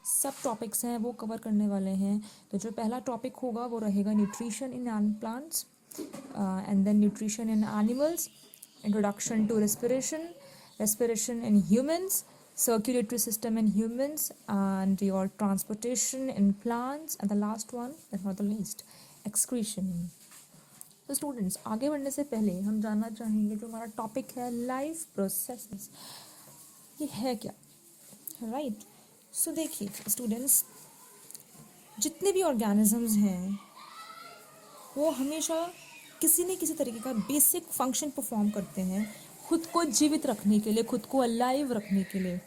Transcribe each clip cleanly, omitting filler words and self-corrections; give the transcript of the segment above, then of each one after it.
सब टॉपिक्स हैं वो कवर करने वाले हैं। तो जो पहला टॉपिक होगा वो रहेगा nutrition in plants and then nutrition in animals, introduction to respiration in humans, circulatory system in humans, and your transportation in plants, and the last one but not the least, excretion. तो students, आगे बढ़ने से पहले हम जानना चाहेंगे जो हमारा टॉपिक है लाइफ प्रोसेसेस, ये है क्या, राइट? सो देखिए स्टूडेंट्स, जितने भी ऑर्गेनिजम्स हैं वो हमेशा किसी न किसी तरीके का बेसिक फंक्शन परफॉर्म करते हैं खुद को जीवित रखने के लिए, खुद को अलाइव रखने के लिए,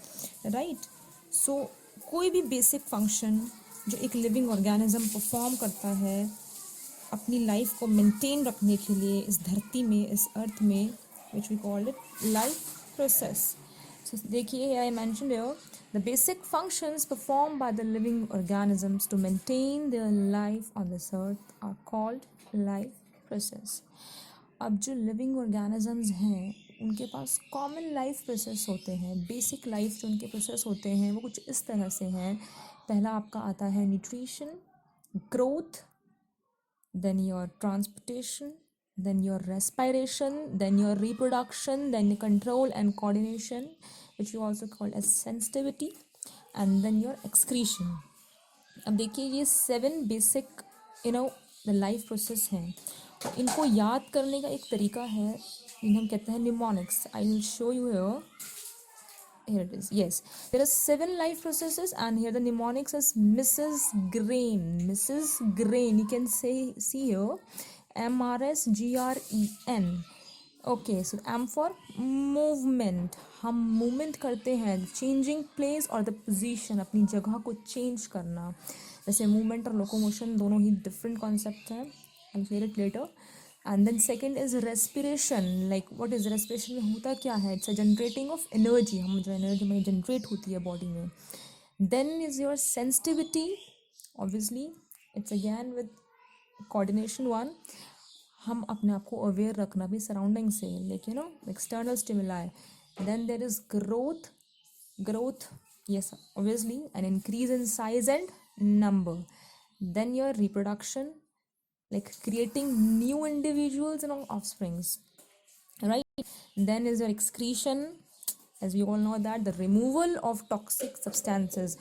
राइट? सो कोई भी बेसिक फंक्शन जो एक लिविंग ऑर्गेनिज्म परफॉर्म करता है अपनी लाइफ को मेंटेन रखने के लिए इस धरती में, इस अर्थ में, which we call it life process. So देखिए, I mentioned here the basic functions perform by the living organisms to maintain their life on this earth are called life process. अब जो लिविंग ऑर्गेनिजम्स हैं उनके पास common life process होते हैं. Basic life जो उनके process होते हैं वो कुछ इस तरह से हैं. पहला आपका आता है nutrition, growth, then your transportation, then your respiration, then your reproduction, then control and coordination, which you also call as sensitivity, and then your excretion. अब देखिए, ये 7 बेसिक द लाइफ प्रोसेस हैं. इनको याद करने का एक तरीका है, इन्हें हम कहते हैं mnemonics. I will show you here. Here it is. Yes, there are 7 life processes, and here the mnemonics is Mrs. Grain. Mrs. Grain. You can see here MRSGREN. Okay, so M for movement. हम movement करते हैं, changing place और the position, अपनी जगह को change करना. जैसे movement और लोकोमोशन दोनों ही डिफरेंट कॉन्सेप्ट हैं. I clear it later. And then second is respiration. Like what is respiration में होता क्या है? It's a generating of energy. हम जो एनर्जी हमारी जनरेट होती है बॉडी में. Then is your sensitivity. Obviously it's again with coordination one. हम अपने आप को अवेयर रखना भी सराउंडिंग से, like external stimuli. Then there is growth. Growth, yes, obviously an increase in size and number. Then your reproduction, like creating new individuals and offsprings, right? Then is your excretion, as we all know that the removal of toxic substances,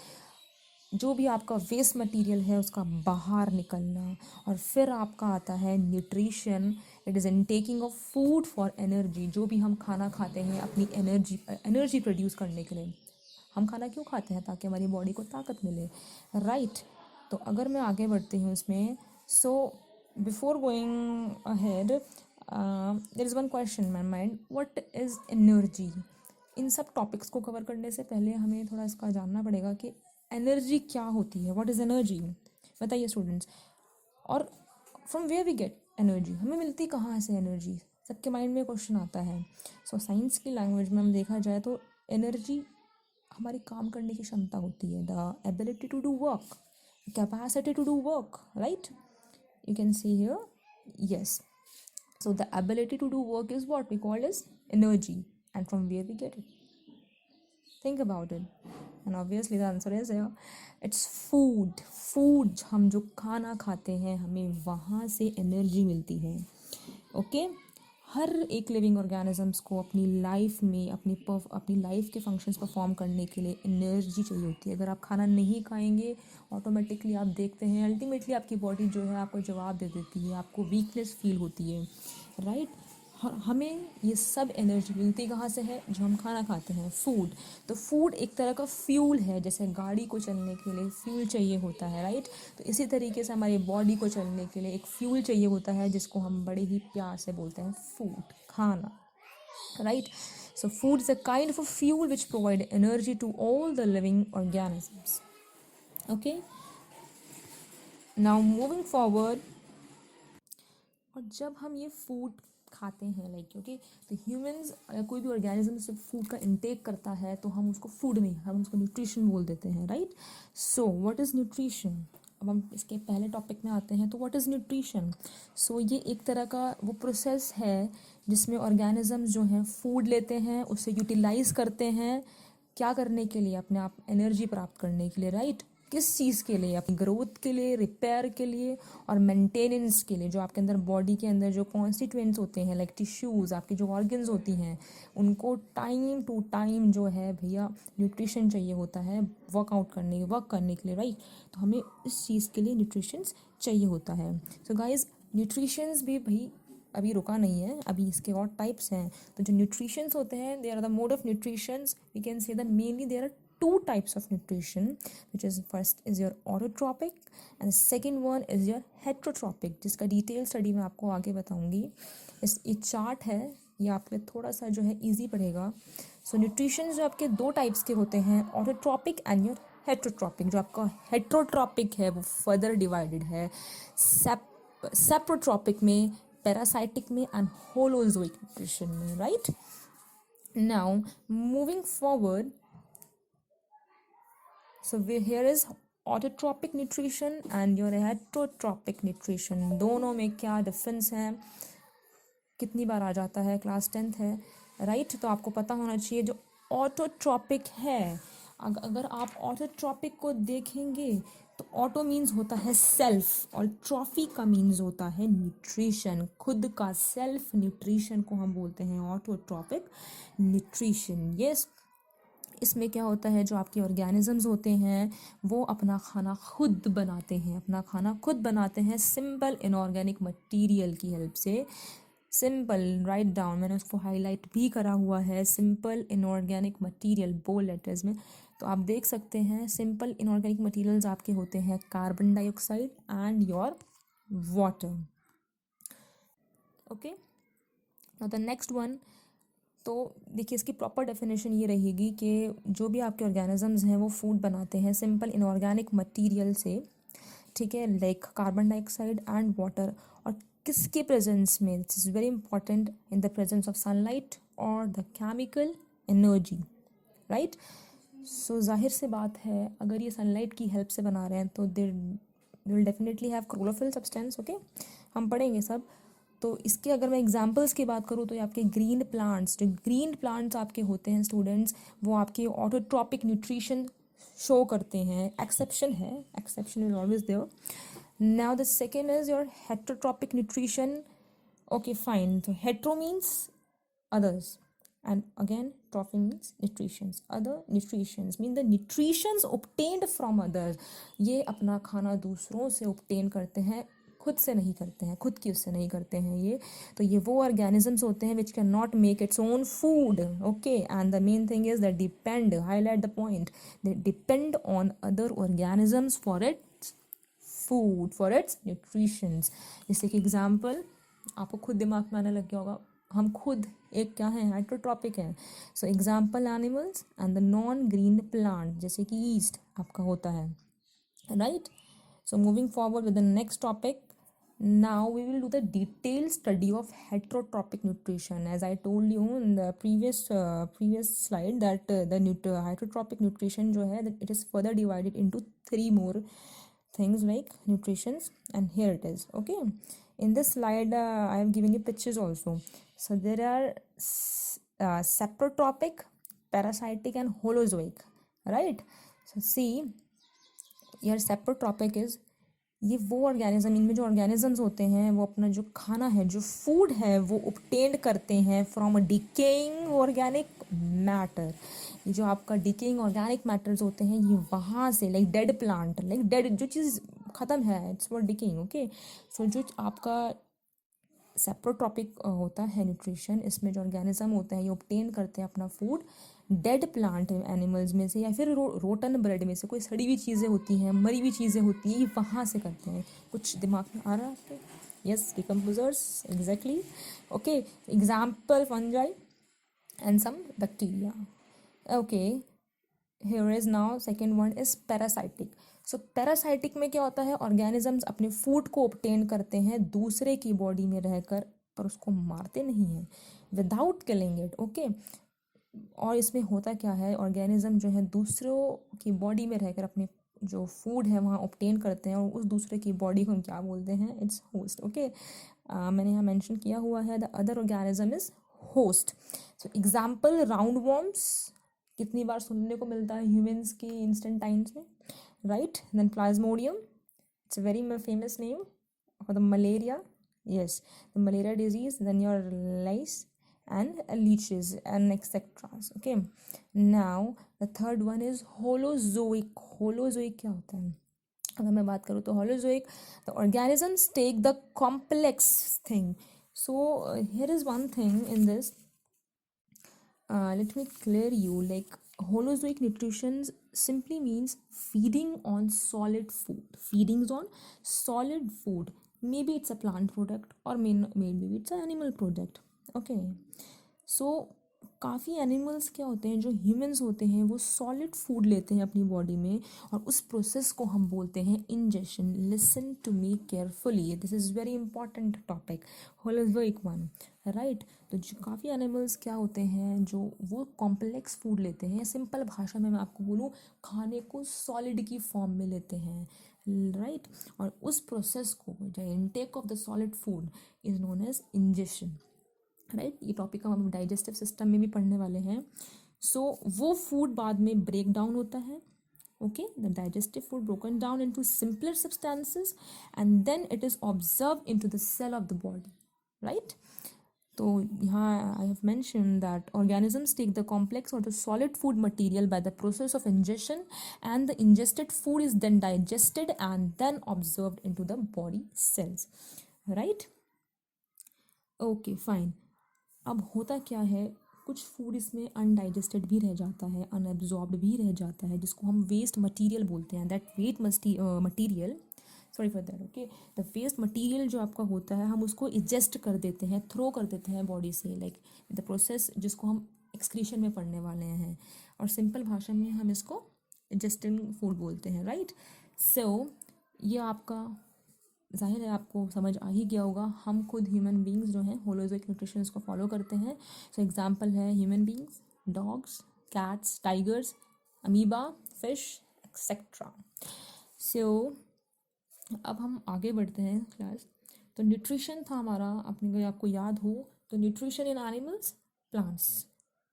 जो भी आपका waste material है उसका बाहर निकलना. और फिर आपका आता है nutrition. It is intaking of food for energy. जो भी हम खाना खाते हैं अपनी एनर्जी प्रोड्यूस करने के लिए. हम खाना क्यों खाते हैं? ताकि हमारी बॉडी को ताकत मिले, राइट? तो अगर मैं आगे बढ़ती हूँ इसमें, so before going ahead there is one question in my mind, what is energy? इन सब टॉपिक्स को कवर करने से पहले हमें थोड़ा इसका जानना पड़ेगा कि एनर्जी क्या होती है. What is energy? बताइए स्टूडेंट्स. और from where we get energy, हमें मिलती कहाँ से एनर्जी? सबके माइंड में क्वेश्चन आता है. सो साइंस की लैंग्वेज में हम देखा जाए तो एनर्जी हमारी काम करने की क्षमता होती है. The ability to do work, capacity to do work, right? You can see here, yes. So the ability to do work is what we call is energy. And from where we get it? Think about it. And obviously the answer is here, it's food. Food, हम जो खाना खाते हैं हमें वहाँ से energy मिलती है. ओके हर एक लिविंग ऑर्गेनिजम्स को अपनी लाइफ में अपनी लाइफ के फंक्शंस परफॉर्म करने के लिए एनर्जी चाहिए होती है. अगर आप खाना नहीं खाएंगे ऑटोमेटिकली आप देखते हैं अल्टीमेटली आपकी बॉडी जो है आपको जवाब दे देती है, आपको वीकनेस फील होती है, राइट? हमें ये सब एनर्जी मिलती कहाँ से है? जो हम खाना खाते हैं, फूड. तो फूड एक तरह का फ्यूल है. जैसे गाड़ी को चलने के लिए फ्यूल चाहिए होता है, राइट? तो इसी तरीके से हमारी बॉडी को चलने के लिए एक फ्यूल चाहिए होता है जिसको हम बड़े ही प्यार से बोलते हैं फूड, खाना, right? So food is a kind of a fuel which provide energy to all the living organisms. Okay, now moving forward. और जब हम ये फूड खाते हैं, लाइक क्योंकि तो ह्यूमंस, अगर कोई भी ऑर्गेनिज्म से फूड का इंटेक करता है तो हम उसको फूड नहीं, हम उसको न्यूट्रिशन बोल देते हैं, right? So what is nutrition? अब हम इसके पहले टॉपिक में आते हैं. तो व्हाट इज़ न्यूट्रिशन? सो ये एक तरह का वो प्रोसेस है जिसमें ऑर्गेनिजम्स जो हैं फूड लेते हैं, उसे यूटिलाइज करते हैं क्या करने के लिए? अपने आप एनर्जी प्राप्त करने के लिए, राइट? किस चीज़ के लिए? अपनी ग्रोथ के लिए, रिपेयर के लिए और मेंटेनेंस के लिए। जो आपके अंदर बॉडी के अंदर जो कॉन्स्टिट्यूएंट्स होते हैं लाइक टिश्यूज़, आपकी जो ऑर्गन्स होती हैं, उनको टाइम टू टाइम जो है भैया न्यूट्रिशन चाहिए होता है वर्क करने के लिए, राइट? तो हमें इस चीज़ के लिए न्यूट्रिशंस चाहिए होता है। सो गाइज न्यूट्रिशंस भी भाई अभी रुका नहीं है, अभी इसके और टाइप्स हैं। तो जो न्यूट्रिशंस होते हैं, they are the mode of nutritions, we can say that mainly there are two types of nutrition, which is first is your autotropic and the second one is your heterotropic, जिसका detail study मैं आपको आगे बताऊंगी। ये chart है, ये आपके थोड़ा सा जो है इजी पड़ेगा। सो न्यूट्रिशन जो आपके दो टाइप्स के होते हैं, ऑटोट्रॉपिक एंड योर हेट्रोट्रॉपिक। जो आपका हेट्रोट्रॉपिक है वो फर्दर डिवाइडेड है सेप्रोट्रॉपिक में, पैरासाइटिक में एंड होलोजोइक न्यूट्रिशन में, right? Now moving forward, so here is autotropic nutrition and your heterotropic nutrition। दोनों में क्या डिफरेंस है, कितनी बार आ जाता है, क्लास 10th है, राइट? तो आपको पता होना चाहिए। जो ऑटोट्रॉपिक है, अगर आप ऑटोट्रॉपिक को देखेंगे तो ऑटो मीन्स होता है सेल्फ और ट्रॉफी का मीन्स होता है न्यूट्रिशन, खुद का सेल्फ न्यूट्रिशन को हम बोलते हैं ऑटोट्रॉपिक न्यूट्रिशन। यस, इसमें क्या होता है, जो आपके ऑर्गेनिजम्स होते हैं वो अपना खाना खुद बनाते हैं सिंपल इनऑर्गेनिक मटेरियल की हेल्प से। सिंपल, राइट डाउन, मैंने उसको हाईलाइट भी करा हुआ है, simple inorganic material bold letters में। तो आप देख सकते हैं सिंपल इनऑर्गेनिक मटेरियल्स आपके होते हैं carbon dioxide and your water. Okay, now the next one. तो देखिए इसकी प्रॉपर डेफिनेशन ये रहेगी कि जो भी आपके ऑर्गेनिजम्स हैं वो फूड बनाते हैं सिंपल इनऑर्गेनिक मटेरियल से, ठीक है, like carbon dioxide and water. और किसके प्रेजेंस में? It's is very important, in the presence of sunlight और द केमिकल एनर्जी, राइट? सो जाहिर से बात है, अगर ये सनलाइट की हेल्प से बना रहे हैं तो they will definitely have chlorophyll substance. Okay, हम पढ़ेंगे सब। तो इसके अगर मैं एग्जांपल्स की बात करूँ तो ये आपके ग्रीन प्लांट्स, जो ग्रीन प्लांट्स आपके होते हैं स्टूडेंट्स, वो आपके ऑटोट्रॉपिक न्यूट्रिशन शो करते हैं। एक्सेप्शन है, exception is always there. Now the second is your heterotrophic nutrition. Okay fine, तो hetero means others and again trophy means nutritions, other nutritions mean the nutritions obtained from others। ये अपना खाना दूसरों से obtain करते हैं, खुद से नहीं करते हैं, खुद की उससे नहीं करते हैं ये। तो ये वो ऑर्गेनिजम्स होते हैं which cannot make its own food, okay, and the main thing is that depend, highlight the point, they depend on other organisms for its food, for its nutritions। जैसे कि एग्जाम्पल आपको खुद दिमाग में आने लग गया होगा, हम खुद एक क्या है, हाइड्रोट्रॉपिक है। So example animals and the non green plant, जैसे कि ईस्ट आपका होता है, right? So moving forward with the next topic, now we will do the detailed study of heterotropic nutrition। as I told you in the previous slide that the heterotropic nutrition जो है, that it is further divided into 3 more things like nutritions, and here it is। okay, in this slide I have given you pictures also। so there are saprotropic, parasitic and holozoic, right? so see your saprotropic is ये वो organism, इनमें जो organisms होते हैं वो अपना जो खाना है, जो फूड है, वो ऑब्टेन करते हैं from a decaying organic matter. ये जो आपका डिकेइंग ऑर्गेनिक मैटर्स होते हैं ये वहाँ से, like dead plant, like dead जो चीज़ ख़त्म है, इट्स फॉर डिकेइंग। ओके, सो जो आपका सेप्रोट्रॉपिक होता है न्यूट्रिशन, इसमें जो ऑर्गेनिज्म होते हैं ये ऑब्टेन करते हैं अपना फूड डेड प्लांट एनिमल्स में से, या फिर रोटन ब्रेड में से, कोई सड़ी हुई चीज़ें होती हैं, मरी हुई चीज़ें होती हैं, ये वहाँ से करते हैं। कुछ दिमाग में आ रहा है आपके? Yes, decomposers, exactly. Okay, example fungi and some bacteria. Okay, here is now second one is parasitic. So parasitic में क्या होता है, ऑर्गेनिजम्स अपने फूड को ऑब्टेन करते हैं दूसरे की बॉडी में रहकर, पर उसको मारते नहीं हैं, विदाउट किलिंग इट। ओके, और इसमें होता क्या है, ऑर्गेनिज्म जो है दूसरों की बॉडी में रहकर अपने जो फूड है वहाँ ऑब्टेन करते हैं, और उस दूसरे की बॉडी को हम क्या बोलते हैं, इट्स होस्ट। ओके, मैंने यहाँ मेंशन किया हुआ है the other organism is host. So example round worms, कितनी बार सुनने को मिलता है ह्यूमंस की इंस्टेंट टाइम्स में, right? Then plasmodium, it's a very famous name for the malaria. Yes, the malaria disease, then your lice and leeches and etc. Okay, now the third one is holozoic. Holozoic क्या होता है? अगर मैं बात करूँ तो holozoic, the organisms take the complex thing. So here is one thing in this, let me clear you, like holozoic nutrition simply means feeding on solid food. Feedings on solid food, maybe it's a plant product or maybe it's an animal product. Okay, so काफ़ी animals क्या होते हैं, जो humans होते हैं वो solid food लेते हैं अपनी बॉडी में, और उस प्रोसेस को हम बोलते हैं ingestion. Listen to me carefully, this is very important topic, holozoic one, right? तो जो काफ़ी एनिमल्स क्या होते हैं जो वो कॉम्प्लेक्स फूड लेते हैं, सिंपल भाषा में मैं आपको बोलूँ, खाने को सॉलिड की फॉर्म में लेते हैं, राइट? और उस प्रोसेस को, जो intake of the solid food is known as ingestion, right? ये टॉपिक हम डाइजेस्टिव सिस्टम में भी पढ़ने वाले हैं. सो वो फूड बाद में ब्रेक डाउन होता है. Okay, the digestive food broken down into simpler substances and then it is absorb into the cell of the body, right? तो यहाँ I have mention that organisms take the complex और the solid food material by the process of ingestion and the ingested food is then digested and then absorbed into the body cells, right? Okay, fine. अब होता क्या है, कुछ food इसमें undigested भी रह जाता है, अनएब्जॉर्ब्ड भी रह जाता है, जिसको हम वेस्ट मटेरियल बोलते हैं. That material, sorry for that, okay, the waste material जो आपका होता है, हम उसको इजेस्ट कर देते हैं, थ्रो कर देते हैं बॉडी से, लाइक द प्रोसेस जिसको हम एक्सक्रीशन में पढ़ने वाले हैं, और सिंपल भाषा में हम इसको इजेस्टिंग फूड बोलते हैं, राइट? सो ये आपका जाहिर है आपको समझ आ ही गया होगा. हम खुद ह्यूमन बींग्स जो हैं होलोजोइक न्यूट्रिशन को फॉलो करते हैं. सो एग्जांपल है human beings, dogs, cats, tigers, amoeba, fish etcetera. So अब हम आगे बढ़ते हैं क्लास. तो न्यूट्रिशन था हमारा, अपने आपको याद हो तो न्यूट्रिशन इन एनिमल्स, प्लांट्स.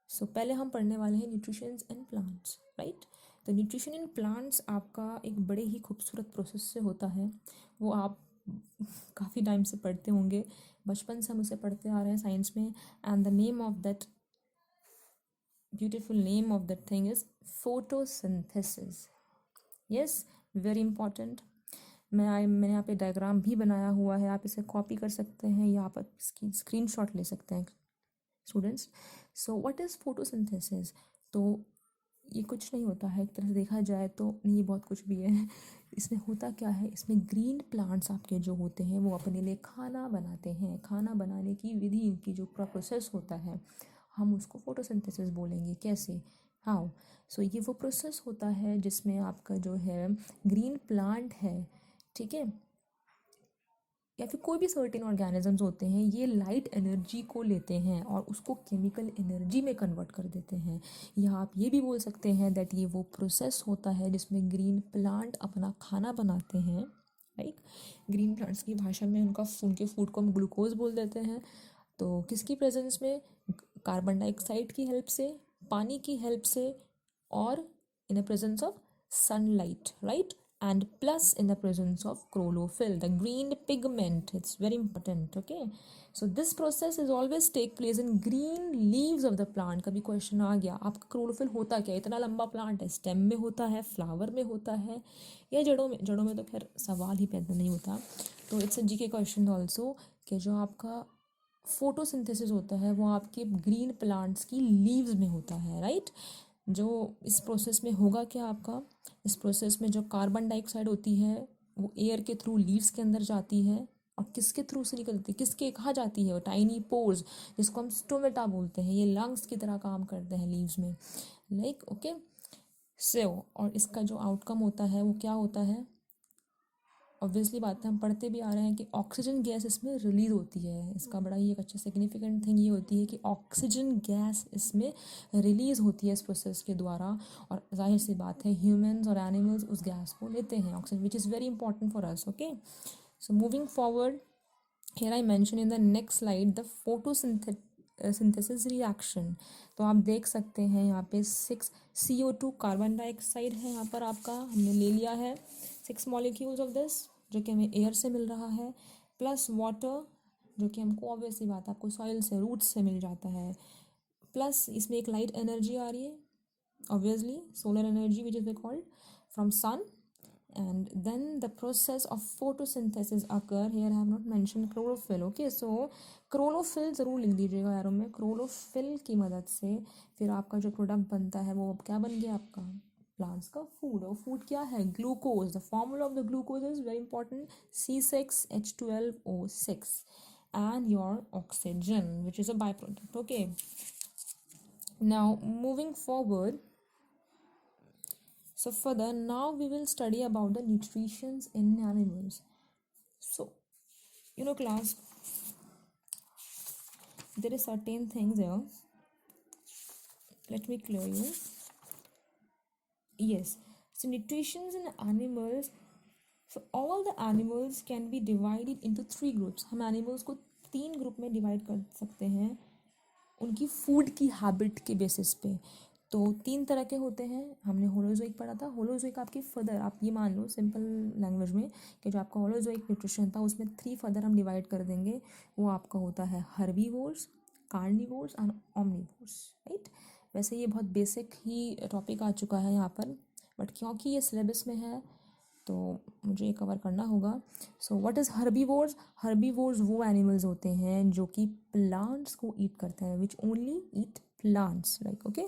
सो पहले हम पढ़ने वाले हैं न्यूट्रिशन इन प्लांट्स, राइट? तो न्यूट्रिशन इन प्लांट्स आपका एक बड़े ही खूबसूरत प्रोसेस से होता है. वो आप काफ़ी टाइम से पढ़ते होंगे, बचपन से हम उसे पढ़ते आ रहे हैं साइंस में. And the name of that beautiful name of that thing is photosynthesis. Yes, very important. मैंने यहाँ पे डायग्राम भी बनाया हुआ है, आप इसे कॉपी कर सकते हैं या आप इसकी स्क्रीनशॉट ले सकते हैं students. So what is photosynthesis? तो ये कुछ नहीं होता है, एक तरह से देखा जाए तो ये बहुत कुछ भी है. इसमें होता क्या है, इसमें ग्रीन प्लांट्स आपके जो होते हैं वो अपने लिए खाना बनाते हैं. खाना बनाने की विधि, इनकी जो प्रोसेस होता है, हम उसको फोटोसिंथेसिस बोलेंगे. कैसे, हाउ? सो ये वो प्रोसेस होता है जिसमें आपका जो है ग्रीन प्लांट है, ठीक है, या फिर कोई भी सर्टेन ऑर्गेनिजम्स होते हैं, ये लाइट एनर्जी को लेते हैं और उसको केमिकल एनर्जी में कन्वर्ट कर देते हैं. या आप ये भी बोल सकते हैं दैट ये वो प्रोसेस होता है जिसमें ग्रीन प्लांट अपना खाना बनाते हैं, राइट? ग्रीन प्लांट्स की भाषा में उनके फूड को हम ग्लूकोज बोल देते हैं. तो किसकी प्रेजेंस में? कार्बन डाइऑक्साइड की हेल्प से, पानी की हेल्प से, और in the presence of sunlight, right? And plus in the presence of chlorophyll, the green pigment. It's very important. Okay, so this process is always take place in green leaves of the plant. कभी question आ गया, आपका chlorophyll होता क्या? इतना लंबा plant है, stem में होता है, फ्लावर में होता है, या जड़ों में? जड़ों में तो खैर सवाल ही पैदा नहीं होता. तो it's a GK question also, कि जो आपका फोटोसिंथेसिस होता है वो आपके ग्रीन प्लांट्स की लीव्स में होता है, राइट? जो इस प्रोसेस में होगा क्या आपका, इस प्रोसेस में जो कार्बन डाइऑक्साइड होती है वो एयर के थ्रू लीव्स के अंदर जाती है, और किसके थ्रू से निकलती है, किसके कहाँ जाती है? वो टाइनी पोर्स, जिसको हम स्टोमेटा बोलते हैं, ये लंग्स की तरह काम करते हैं लीव्स में, लाइक. ओके, सो और इसका जो आउटकम होता है वो क्या होता है? ऑब्वियसली बात है, हम पढ़ते भी आ रहे हैं कि ऑक्सीजन गैस इसमें रिलीज होती है. इसका बड़ा ही एक अच्छा सिग्निफिकेंट थिंग ये होती है कि ऑक्सीजन गैस इसमें रिलीज होती है इस प्रोसेस के द्वारा, और जाहिर सी बात है ह्यूमंस और एनिमल्स उस गैस को लेते हैं, oxygen, which is very important for us. Okay, so moving forward, here I mention in the next slide the synthesis reaction. तो आप देख सकते हैं यहाँ पे 6 CO2 कार्बन डाइऑक्साइड है, यहाँ पर आपका हमने ले लिया है 6 मॉलिक्यूल्स ऑफ दिस, जो कि हमें एयर से मिल रहा है, प्लस वाटर जो कि हमको ऑब्वियसली बात है आपको सॉइल से, रूट्स से मिल जाता है, प्लस इसमें एक लाइट एनर्जी आ रही है, obviously solar energy which is called from sun, and then the process of photosynthesis occur. Here I have not mentioned chlorophyll. Okay, so chlorophyll ज़रूर लिख दीजिएगा यारों में। chlorophyll की मदद से फिर आपका जो प्रोडक्ट बनता है वो अब क्या बन गया आपका प्लांट्स का फूड। और फूड क्या है? Glucose. The formula of the glucose is very important, C6H12O6 and your oxygen which is a byproduct. Okay, now moving forward, so further now we will study about the nutritions in animals. So class, there is certain things here, let me clear you. Yes, so nutritions in animals, so all the animals can be divided into 3 groups. हम animals को 3 group में divide कर सकते हैं उनकी food की habit के basis पे। तो 3 तरह के होते हैं। हमने होलोजोइक पढ़ा था। होलोजोइक आपकी फर्दर, आप ये मान लो सिंपल लैंग्वेज में कि जो आपका होलोजोइक न्यूट्रिशन था उसमें 3 फर्दर हम डिवाइड कर देंगे। वो आपका होता है herbivores, carnivores and omnivores, right. वैसे ये बहुत बेसिक ही टॉपिक आ चुका है यहाँ पर, बट क्योंकि ये सिलेबस में है तो मुझे ये कवर करना होगा। So what is herbivores? Herbivores वो एनिमल्स होते हैं जो कि प्लांट्स को ईट करते हैं, which only eat plants, like okay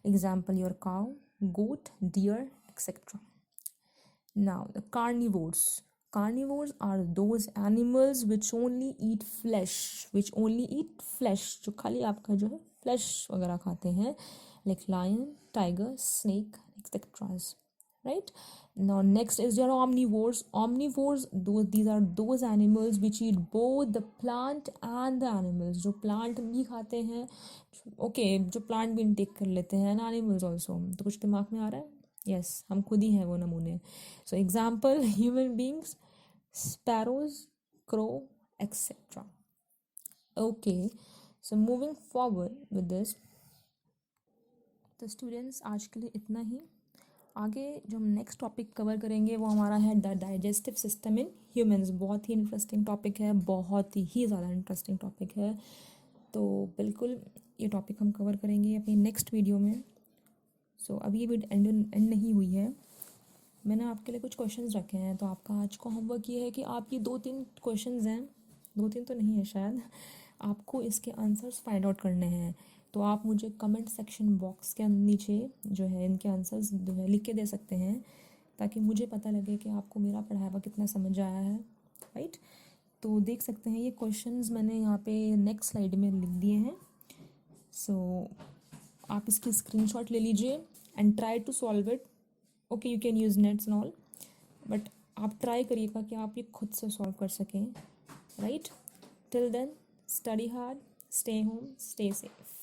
example your cow, goat, deer etcetera. Now the carnivores, carnivores are those animals which only eat flesh, जो खाली आपका जो है फ्लैश वगैरह खाते हैं, like lion, tiger, snake, etc. Right? Now next is your omnivores. These are those animals which eat both the plant and the animals. जो plant भी खाते हैं, जो plant भी intake कर लेते हैं, and animals also. तो कुछ दिमाग में आ रहा है? Yes, हम खुद ही हैं वो नमूने। So example, human beings, sparrows, crow, etc. Okay, so moving forward with this, तो स्टूडेंट्स आज के लिए इतना ही। आगे जो हम नेक्स्ट टॉपिक कवर करेंगे वो हमारा है the digestive system in humans. बहुत ही इंटरेस्टिंग टॉपिक है, बहुत ही ज़्यादा इंटरेस्टिंग टॉपिक है। तो बिल्कुल ये टॉपिक हम कवर करेंगे अपनी नेक्स्ट वीडियो में। सो अभी ये वीडियो एंड नहीं हुई है, मैंने आपके लिए कुछ क्वेश्चंस रखे हैं। तो आपका आज का होमवर्क ये है कि आप ये 2-3 क्वेश्चंस हैं, 2-3 तो नहीं है शायद, आपको इसके आंसर्स फाइंड आउट करने हैं। तो आप मुझे कमेंट सेक्शन बॉक्स के नीचे जो है इनके आंसर्स जो है लिख के दे सकते हैं, ताकि मुझे पता लगे कि आपको मेरा पढ़ाया हुआ कितना समझ आया है, राइट। तो देख सकते हैं ये क्वेश्चंस मैंने यहाँ पे नेक्स्ट स्लाइड में लिख दिए हैं। सो आप इसकी स्क्रीनशॉट ले लीजिए and try to solve it. Okay, you can use nets and all, but आप ट्राई करिएगा कि आप ये खुद से सॉल्व कर सकें, right. Till then, study hard, stay home, stay safe.